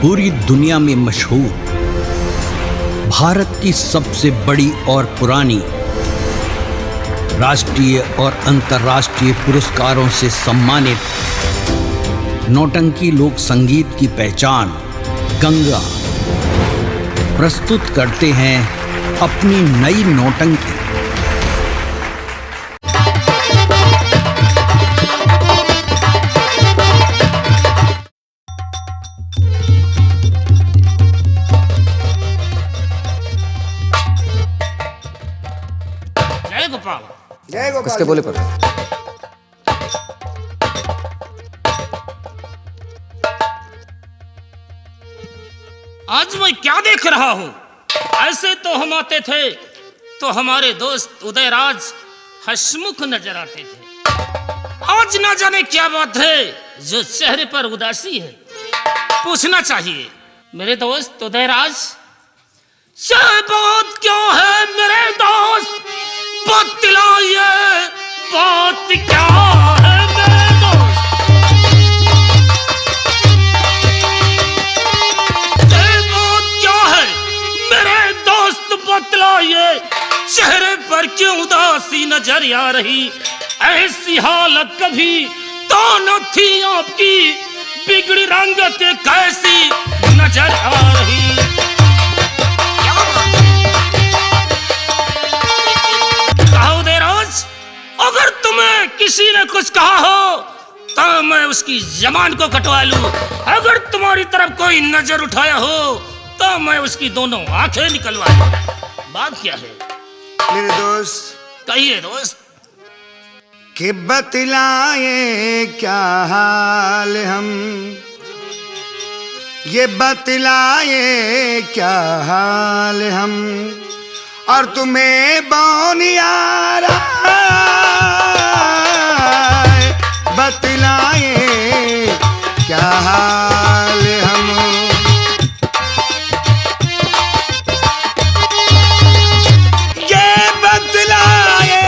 पूरी दुनिया में मशहूर, भारत की सबसे बड़ी और पुरानी, राष्ट्रीय और अंतर्राष्ट्रीय पुरस्कारों से सम्मानित नौटंकी लोक संगीत की पहचान गंगा प्रस्तुत करते हैं अपनी नई नौटंकी। जय गोपाल। जय गोपाल। किसके बोले पर? आज मैं क्या देख रहा हूँ? ऐसे तो हम आते थे तो हमारे दोस्त उदयराज हसमुख नजर आते थे। आज ना जाने क्या बात है जो चेहरे पर उदासी है। पूछना चाहिए मेरे दोस्त उदयराज, ये बात क्या है मेरे दोस्त? बतलाइए बात क्या है मेरे दोस्त? ये बात क्या है मेरे दोस्त? बतलाइए, चेहरे पर क्यों उदासी नजर आ रही? ऐसी हालत कभी तो न थी आपकी, बिगड़ी रंगत कैसी नजर आ रही? अगर तुम्हें किसी ने कुछ कहा हो तो मैं उसकी जबान को कटवा लूं। अगर तुम्हारी तरफ कोई नजर उठाया हो तो मैं उसकी दोनों आंखें निकलवा लूं। बात क्या है मेरे दोस्त? कहिए दोस्त। कि बतलाए क्या हाल हम, ये बतलाए क्या हाल हम, और तुम्हें बौनियारा बतलाए क्या हाल हम। ये बतलाए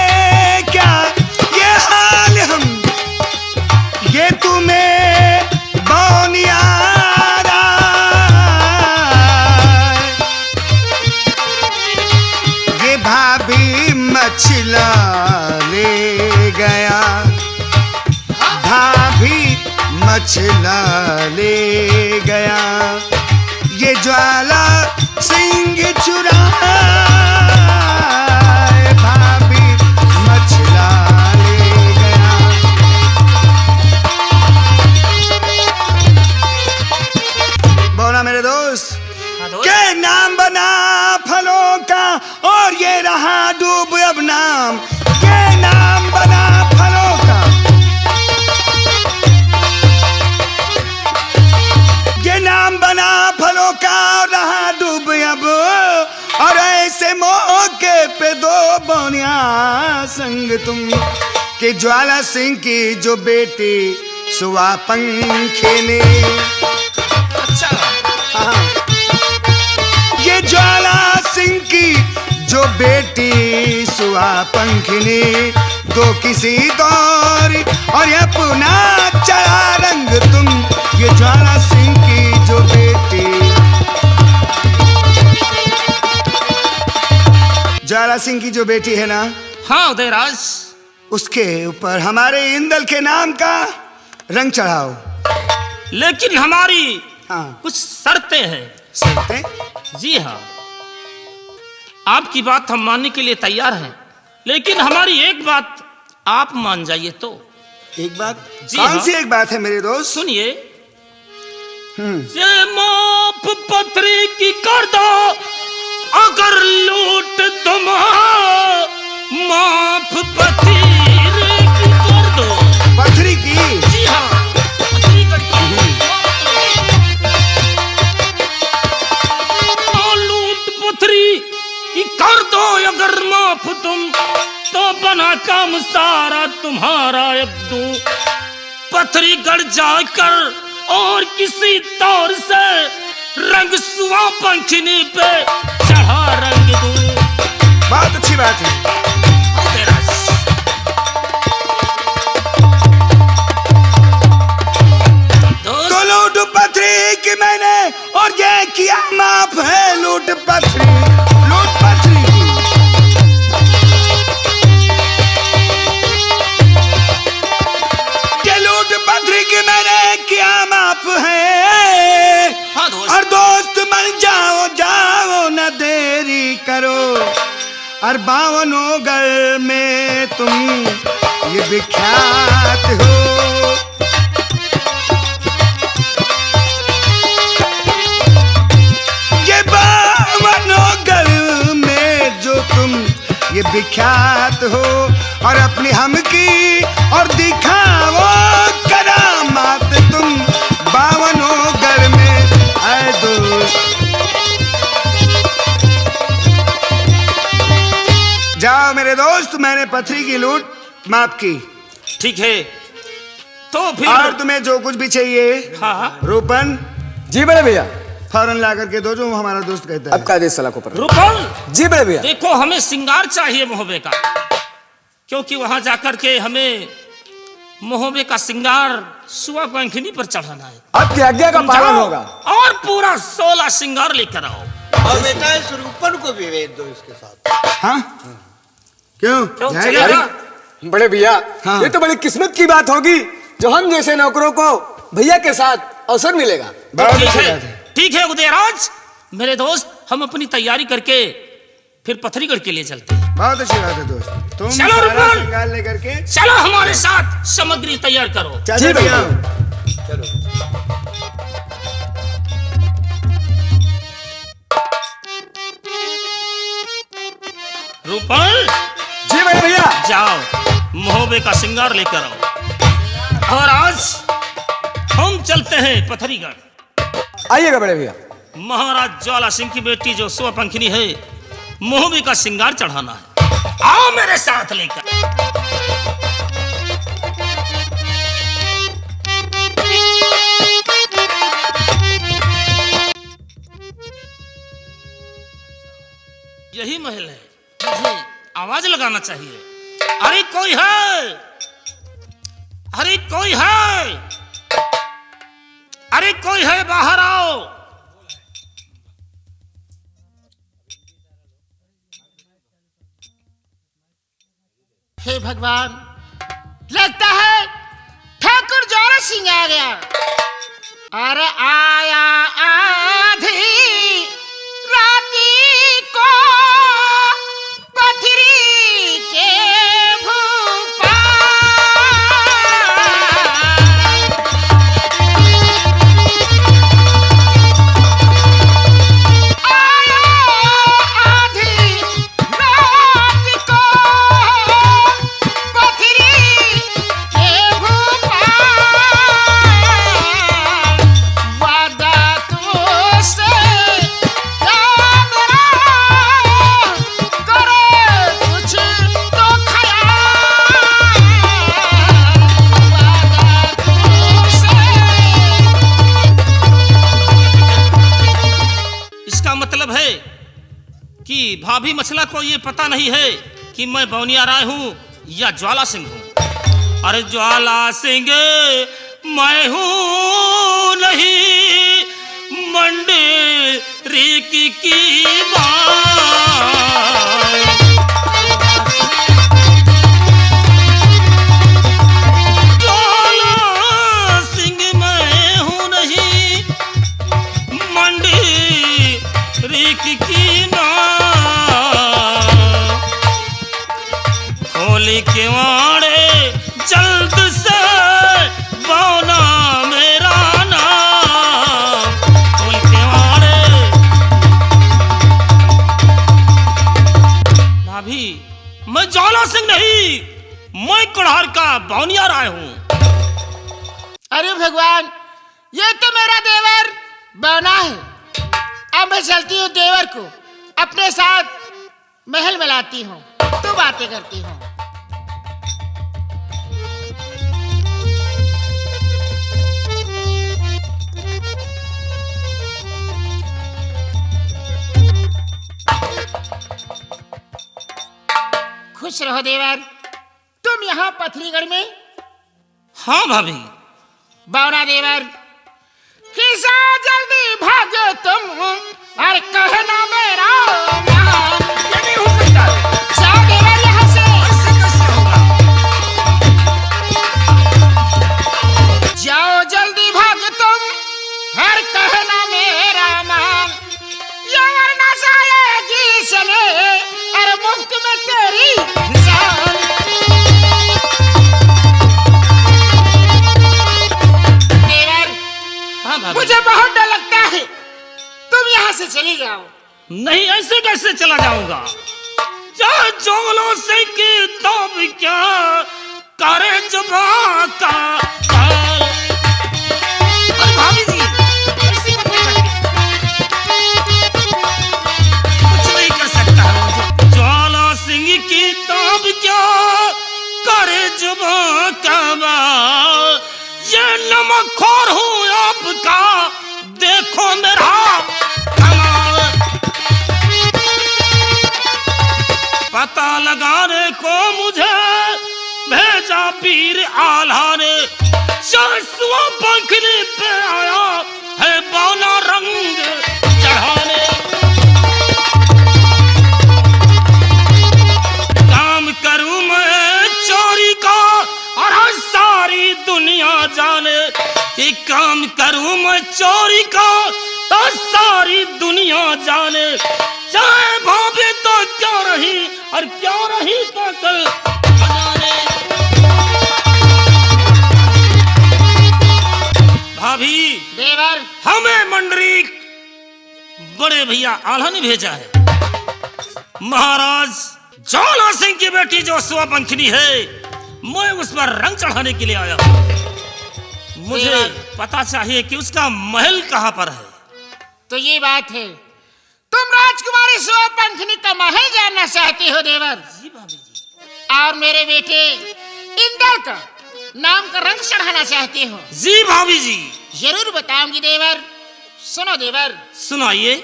क्या ये हाल हम, ये तुम्हें बौनियारा, ये भाभी मछला ले गया, भाभी मछला ले गया, ये ज्वाला सिंह चुराए, भाभी मछला ले गया। बोला मेरे दोस्त, के नाम बना फलों का और ये रहा डूब अब नाम, के नाम बना फलों का, ये नाम बना फलों का और रहा डूब अब, और ऐसे मौके पे दो बौनिया संग तुम, कि ज्वाला सिंह की जो बेटी सुआ पंखे ने, अच्छा हाँ, ये ज्वाला सिंह की जो बेटी सुआ पंखनी, दो किसी दौर और ये अपना चढ़ा रंग तुम, ये ज्वाला सिंह की जो बेटी, ज्वाला सिंह की जो बेटी है ना, हाँ उदयराज, उसके ऊपर हमारे इंदल के नाम का रंग चढ़ाओ। लेकिन हमारी हाँ, कुछ शर्तें हैं। शर्तें? जी हाँ, आपकी बात हम मानने के लिए तैयार हैं, लेकिन हमारी एक बात आप मान जाइए तो। एक बात? जी कौन हाँ। सी एक बात है मेरे दोस्त? सुनिए, ये माफ पथरी की कर दो अगर लूट तुम, माफ पथरी की कर दो। पथरी की? जी हाँ, पथरी करके लूट पथरी की कर दो अगर माफ तुम, तो बना काम सारा तुम्हारा अब दूं। पथरी गड़ जाकर और किसी तौर से रंग सुआ पंखनी पे चढ़ा रंग दूं। बहुत अच्छी बात है। किया माफ है लूट पथरी ये लूट पथरी की मैंने किया माफ है। हाँ दोस्त। और दोस्त बन जाओ जाओ न देरी करो और बावनों गढ़ में तुम ये विख्यात हो। ये बावनों गढ़ में जो तुम ये विख्यात हो और अपनी हम की और दिखाओ करामात तुम बावनों गढ़ में आए दोस्त। जाओ मेरे दोस्त, मैंने पथरी की लूट माफ की। ठीक है तो फिर और तुम्हें जो कुछ भी चाहिए हाँ रूपन जी बड़े भैया, फौरन ला करके दो जो हमारा दोस्त कहता है। अब का आदेश सलाह को पर। रूपल जी बड़े भैया। देखो हमें श्रृंगार चाहिए मोहबे का, क्योंकि वहां जाकर के हमें मोहबे का श्रृंगार सुआ पंखनी पर चढ़ाना है। आपकी आज्ञा का पालन जाओ होगा। और पूरा 16 श्रृंगार लेकर आओ। और बेटा इस रूपन को भी भेज दो इसके साथ। हाँ क्यों क्यों जाएगा? चलेगा? बड़े भैया हाँ। ये तो बड़ी किस्मत की बात होगी जो हम जैसे नौकरों को भैया के साथ अवसर मिलेगा। बहुत ठीक अच्छी है बात है। ठीक है उदयराज मेरे दोस्त, हम अपनी तैयारी करके फिर पथरीगढ़ के लिए चलते हैं। बहुत अच्छी बात है दोस्त। तुम चलो सारा रूपन। श्रृंगार लेकर के चलो हमारे साथ सामग्री तैयार करो। चाचा जी जी भैया। आओ। चलो रूपल जी बड़े भैया। जाओ मोहबे का श्रृंगार लेकर आओ और आज हम चलते हैं पथरीगढ़। आइएगा बड़े भैया। महाराज ज्वाला सिंह की बेटी जो सुआ पंखनी है मोहबे का श्रृंगार चढ़ाना है। आओ मेरे साथ लेकर। यही महल है, मुझे आवाज लगाना चाहिए। अरे कोई है, अरे कोई है, अरे कोई है, बाहर आओ। हे भगवान, लगता है ठाकुर ज्वाला सिंह आ गया। अरे आया आधी राती को पथरी के भूपा। आया आधी रात को पथरी के भूपा। वादा तुझसे याद करे कुछ तो ख्याल। वादा तुझसे। इसका मतलब है कि भाभी मछला को ये पता नहीं है कि मैं बौनिया राय हूं या ज्वाला सिंह हूं। अरे ज्वाला सिंह मैं हूं नहीं, मंडरी की बात। ज्वाला सिंह मैं हूं नहीं, मंडी की ना। खोली के वाड़े जल्द से बौना मेरा नाम। खोल के वाड़े। भाभी मैं ज्वाला सिंह नहीं, मैं कड़ार का बौनिया राय हूं। अरे भगवान, ये तो मेरा देवर बना है। अब मैं चलती हूँ देवर को अपने साथ महल में लाती हूँ, तो बातें करती हूँ। खुश रहो देवर, तुम यहाँ पथरीगढ़ में। हाँ भाभी। बावरा देवर, किसा जल्दी भागो तुम मुफ्त में तेरी जान। देवर, हाँ भाभी। मुझे बहुत डर लगता है, तुम यहाँ से चली जाओ। नहीं, ऐसे कैसे चला जाऊंगा? क्या जोगलों से की तब क्या करे जुबा का काल। अरे भाभी जी, ऐसे मत करके। कुछ नहीं कर सकता है मुझे। ज्वाला सिंह की तब क्या करे जुबा का बाल। ये नमकखोर हूँ आपका, देखो मेरा कमाल। पता लगाने को मुझे भेजा पीर आल्हा ने। सरसुआ पंखनी पे आया है बौना रंग चढ़ाने। काम करूं मैं चोरी का और सारी दुनिया जाने। ये काम करूं मैं चोरी का तो सारी दुनिया जाने। चाहे भाभी तो क्यों रही और क्यों रही तो कल जाने। भाभी, देवर, हमें मंडरी बड़े भैया आल्हा ने भेजा है। महाराज ज्वाला सिंह की बेटी जो सुआ पंखनी है, मैं उस पर रंग चढ़ाने के लिए आया हूं। मुझे पता चाहिए कि उसका महल कहां पर है। तो ये बात है, तुम राजकुमारी सुआ पंखनी का महल जानना चाहते हो देवर? जी भाभी जी। और मेरे बेटे इंदर का नाम का रंग चढ़ाना चाहते हो? जी भाभी जी। जरूर बताऊंगी देवर। सुनो देवर, सुनाइए।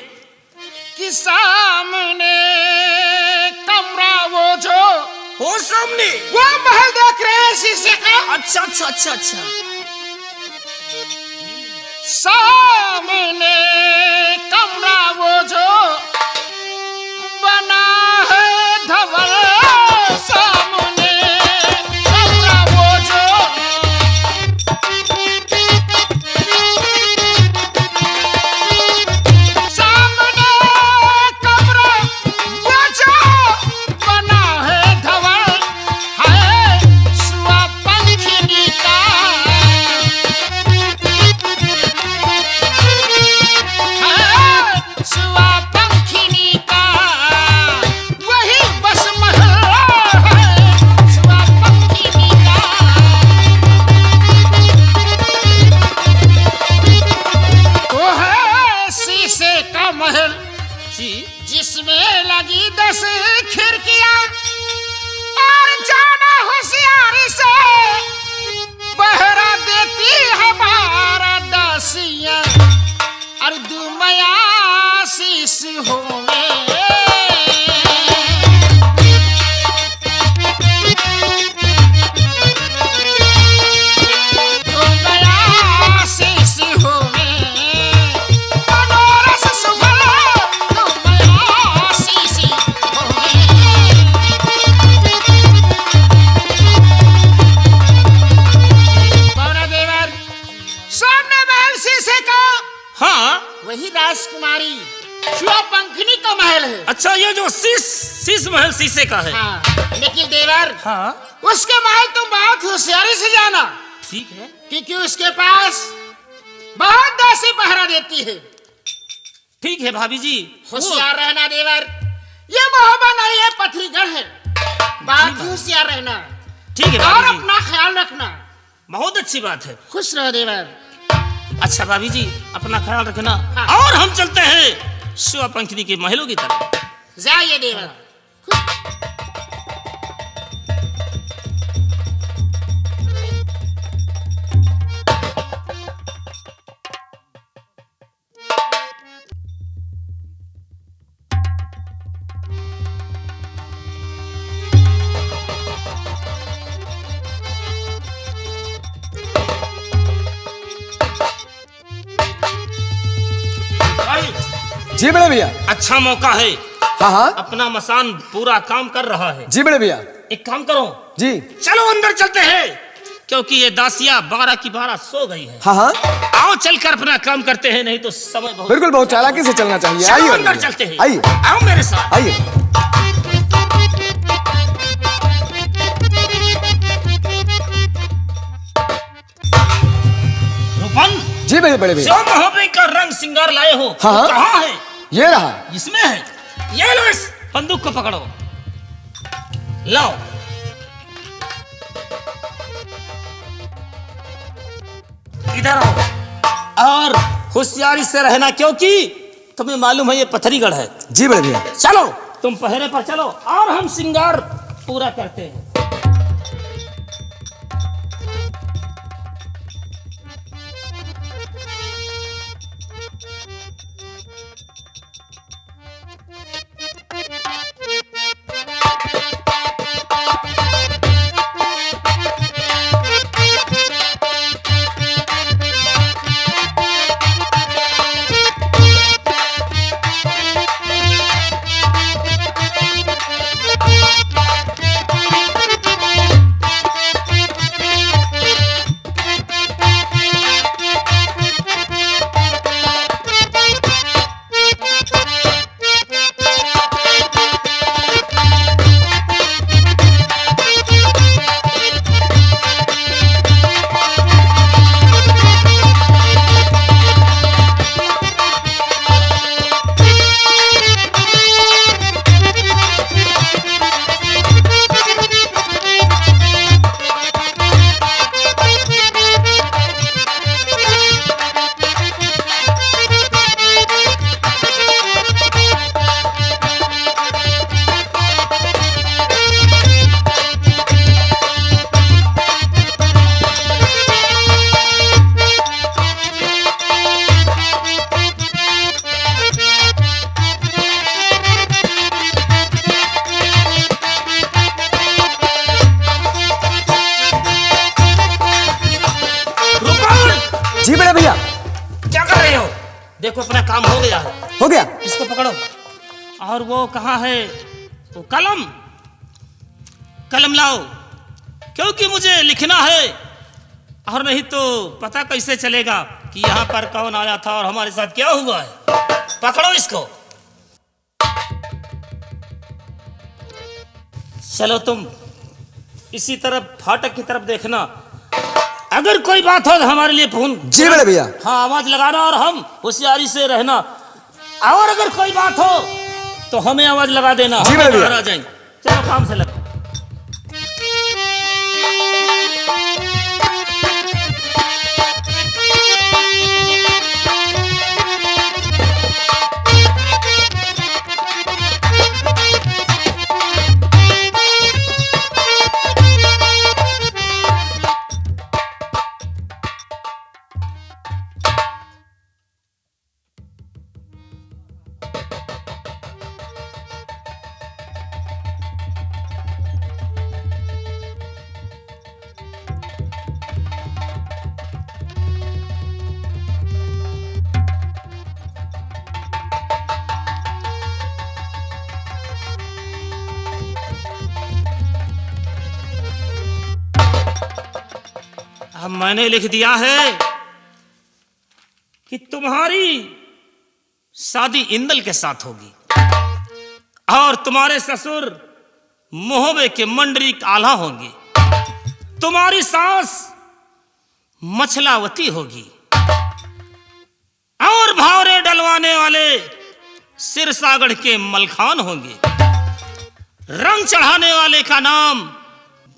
कि सामने कमरा वो जो हो सामने वो महल देख रहे हैं शीशे का। अच्छा अच्छा अच्छा अच्छा। सामने कमरा वो जो बना है धवल। सामने कमरा वो जो सामने कमरा वो जो बना है धवल है सुआ पंखनी का। सुआ पंखनी का वही बस महल है। सुआ पंखनी का वो है शीशे का महल जी। जिसमें लगी 10 खिड़कियां और जाना होशियारी से पहरा देती है 12 दासियां। और दुमया शीश होवे दुमया शीश होवे मनोरस सुफल। दुमया शीश होवे। कौन देवर? सामने महल शीशे का हाँ। वही राजकुमारी सुआ पंखनी का महल है। अच्छा, ये जो शीश महल शीशे का है। हाँ, लेकिन देवर, हाँ उसके महल तुम बहुत होशियारी से जाना, ठीक है। क्योंकि उसके पास बहुत दासी पहरा देती है। ठीक है भाभी जी। होशियार रहना देवर। ये मोहब्बत नहीं है, पथरीगढ़ है। बहुत ही होशियार रहना ठीक है और भाभी जी। अपना ख्याल रखना। बहुत अच्छी बात है। खुश रहो देवर। अच्छा भाभी जी, अपना ख्याल रखना। हाँ। और हम चलते हैं सुआ पंखनी के महलों की तरफ। जाइए देवर। जी बड़े भैया। अच्छा मौका है। हाँ हाँ अपना मसान पूरा काम कर रहा है। जी बड़े भैया। एक काम करो, जी चलो अंदर चलते हैं, क्योंकि ये दासिया 12 की 12 सो गई है। हाँ हाँ आओ चलकर अपना काम करते हैं, नहीं तो समय बहुत। बिल्कुल, बहुत चालाकी से चलना चाहिए। चलो आइए अंदर चलते हैं। आइए आओ मेरे साथ। आइए। भाई बड़े भैया। जो महोबे का रंग सिंगार लाए हो हाँ, हाँ। कहाँ है? ये रहा। इसमें है। ये लो, इस बंदूक को पकड़ो, लाओ। इधर आओ और होशियारी से रहना, क्योंकि तुम्हें मालूम है ये पथरीगढ़ है। जी बड़े भैया। चलो तुम पहरे पर चलो और हम सिंगार पूरा करते हैं। जी बड़े भैया। क्या कर रहे हो? देखो अपना काम हो गया है। हो गया। इसको पकड़ो। और वो कहाँ है? वो कलम, कलम लाओ, क्योंकि मुझे लिखना है, और नहीं तो पता कैसे चलेगा कि यहाँ पर कौन आया था और हमारे साथ क्या हुआ है। पकड़ो इसको। चलो तुम इसी तरफ फाटक की तरफ देखना, अगर कोई बात हो तो हमारे लिए फोन। जी बड़े भैया। हाँ, आवाज लगाना और हम होशियारी से रहना, और अगर कोई बात हो तो हमें आवाज लगा देना। जी हम भैया। बाहर आ जाएंगे। चलो काम से लगो। अब मैंने लिख दिया है कि तुम्हारी शादी इंदल के साथ होगी, और तुम्हारे ससुर मोहबे के मंडरीक आल्हा होंगे, तुम्हारी सास मछलावती होगी, और भावरे डलवाने वाले सिरसागढ़ के मलखान होंगे, रंग चढ़ाने वाले का नाम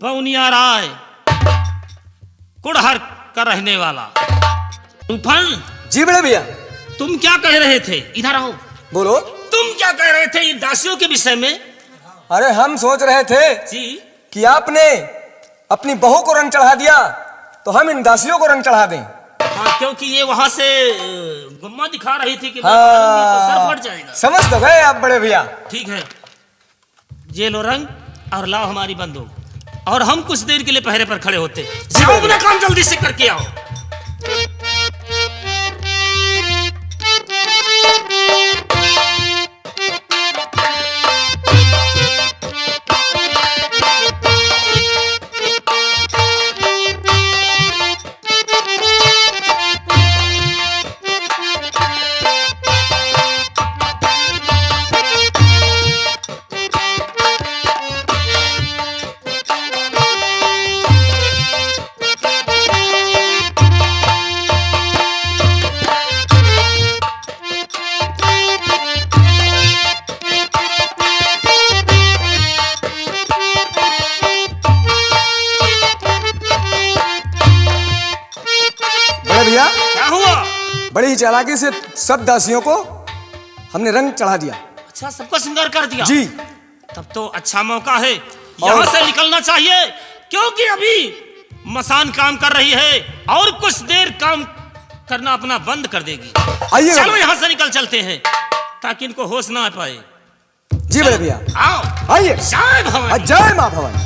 बौनिया राय, कुड़हर का रहने वाला। तूफान, जी बड़े भैया। तुम क्या कह रहे थे? इधर आओ। बोलो। तुम क्या कह रहे थे इन दासियों के विषय में? अरे हम सोच रहे थे जी, कि आपने अपनी बहू को रंग चढ़ा दिया तो हम इन दासियों को रंग चढ़ा दें। हाँ, क्योंकि ये वहां से गुम्मा दिखा रही थी कि मैं मारूंगी तो सर फट जाएगा। समझ तो गए आप बड़े भैया। ठीक है, ये लो रंग और लाओ हमारी बंदूक, और हम कुछ देर के लिए पहरे पर खड़े होते। जाओ अपना काम जल्दी से करके आओ। चालाकी से सब दासियों को हमने रंग चढ़ा दिया। अच्छा, सबको श्रृंगार कर दिया जी। तब तो अच्छा मौका है, यहाँ से निकलना चाहिए, क्योंकि अभी मसान काम कर रही है और कुछ देर काम करना अपना बंद कर देगी। आइए चलो यहाँ से निकल चलते हैं ताकि इनको होश ना आ पाए। जी बड़े भैया, आओ। आइए। जय भवानी। जय माँ भवानी।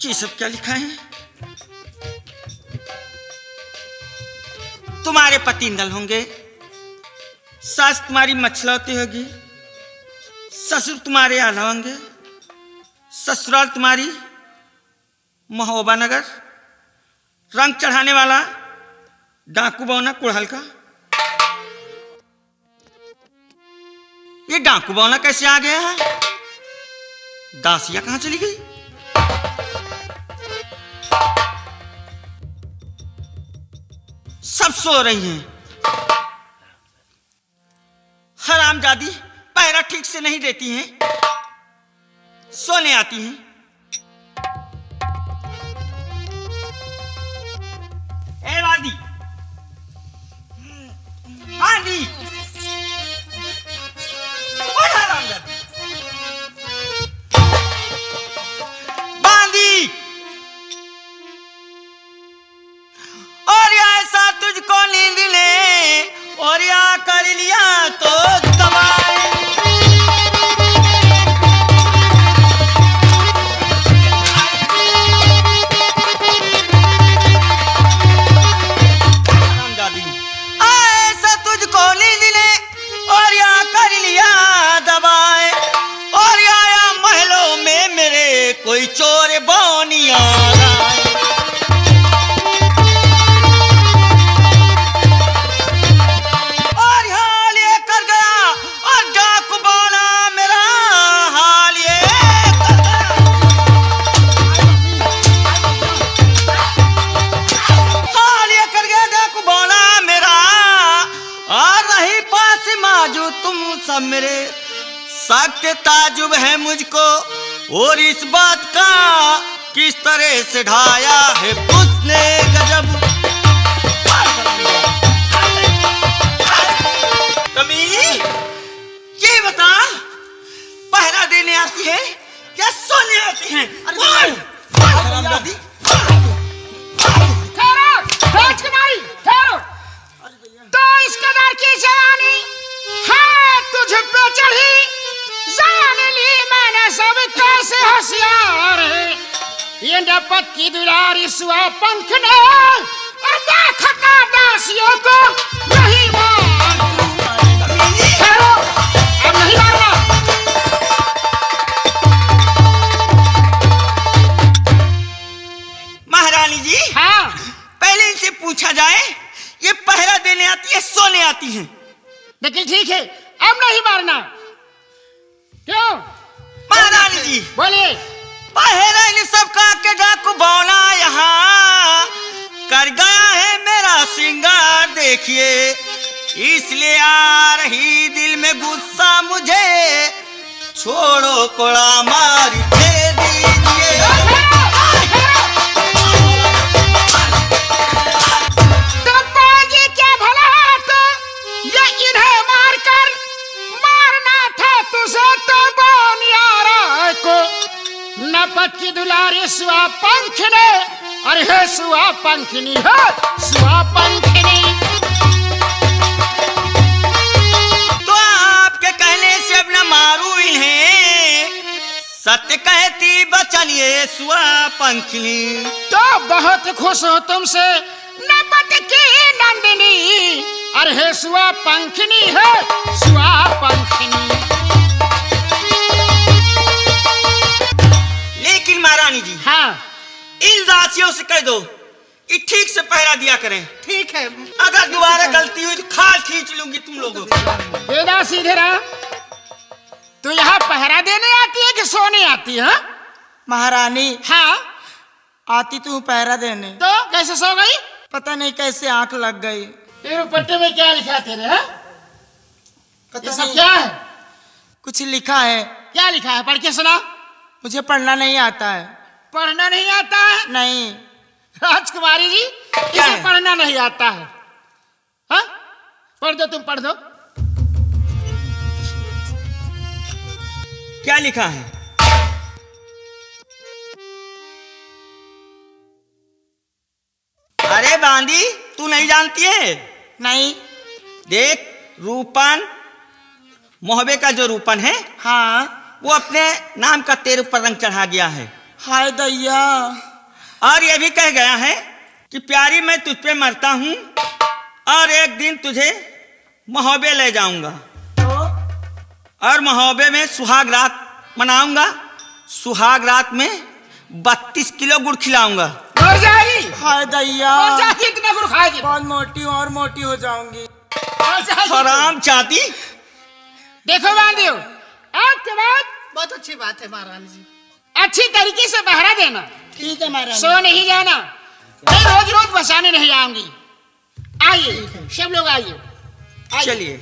ये सब क्या लिखा है? तुम्हारे पति इंदल होंगे, सास तुम्हारी मछलौती होगी, ससुर तुम्हारे आला होंगे, ससुराल तुम्हारी महोबा नगर, रंग चढ़ाने वाला डाकू बौना कुड़हल का। ये डाकू बौना कैसे आ गया है? दासिया कहां चली गई? सब सो रही हैं। हरामजादी पहरा ठीक से नहीं देती हैं, सोने आती हैं। ए वादी, वादी, ओ हरामजादी, बांदी। और ऐसा तुझको नींद ने और या कर लिया तो दबाए। ऐसा तुझको नींद ने और या कर लिया दबाए, और या महलों में मेरे कोई चोर बौनिया आए। सब मेरे सख्त ताजुब है मुझको, और इस बात का किस तरह से ढाया है उसने गजब। कमीनी, ये बता, पहरा देने आती है या सोने आती है? हरामजादी, तो इस कदर की जवानी है तुझ पे चढ़ी, जान ली मैंने सब कैसे होशियार है। ये नपत की दुलारी सुआ पंख ने, और देखता दासियों को नहीं मारती। अब नहीं मारना। महारानी जी, हाँ, पहले इनसे पूछा जाए, ये पहरा देने आती है सोने आती है? लेकिन ठीक है, अब नहीं मारना। क्यों? महारानी जी बोलिए। पहरा इन सबका के डाकू बौना यहाँ कर गया है मेरा श्रृंगार देखिए, इसलिए आ रही दिल में गुस्सा मुझे, छोड़ो कोड़ा मार दे दीजिए। नपत की दुलारी सुआ पंख ने, अरे है सुआ पंखनी है, सुआ पंखनी। तो आपके कहने से अब न मारू इन्हें, सत्य कहती बचन ये सुआ पंखनी। तो बहुत खुश हो तुमसे नपत की नंदिनी, अरे हे सुआ पंखनी है सुआ पंखनी। लेकिन महारानी जी, हाँ इन दासियों से कह दो कि ठीक से पहरा दिया करें। ठीक है। अगर दोबारा गलती हुई तो खाल खींच लूंगी तुम लोगों को। बेटा सीधे रहा, तू यहाँ पहरा देने आती है कि सोने आती है? महारानी हाँ आती तू पहरा देने, तो कैसे सो गई? पता नहीं कैसे आंख लग गई। फिर दुपट्टे में क्या लिखा तेरे? है पता ये सब नहीं, क्या है? कुछ लिखा है। क्या लिखा है? पढ़ के सुना। मुझे पढ़ना नहीं आता है। पढ़ना नहीं आता है? नहीं। राजकुमारी जी, इसे पढ़ना नहीं आता है। हाँ पढ़ दो, तुम पढ़ दो। क्या लिखा है? अरे बांदी, तू नहीं जानती है? नहीं। देख, रूपन मोहबे का जो रूपन है, हाँ। वो अपने नाम का तेरे ऊपर रंग चढ़ा गया है। हाय दैया। और ये भी कह गया है कि प्यारी मैं तुझ पे मरता हूं और एक दिन तुझे महोबे ले जाऊंगा और महोबे में सुहाग रात मनाऊंगा। सुहाग रात में 32 किलो गुड़ खिलाऊंगा। मर जाएगी। हाय दैया। मर जाएगी, इतना गुड़ खाएगी। बहुत मोटी और मोटी हो जाऊंगी। मर जाएगी। हराम चाहती। देखो बांधियो, आज के बाद बहुत अच्छी बात है महारानी जी। अच्छी तरीके से पहरा देना। ठीक है महारानी। सो नहीं जाना। मैं रोज रोज बसाने नहीं आऊंगी। आइए सब लोग आइए। चलिए।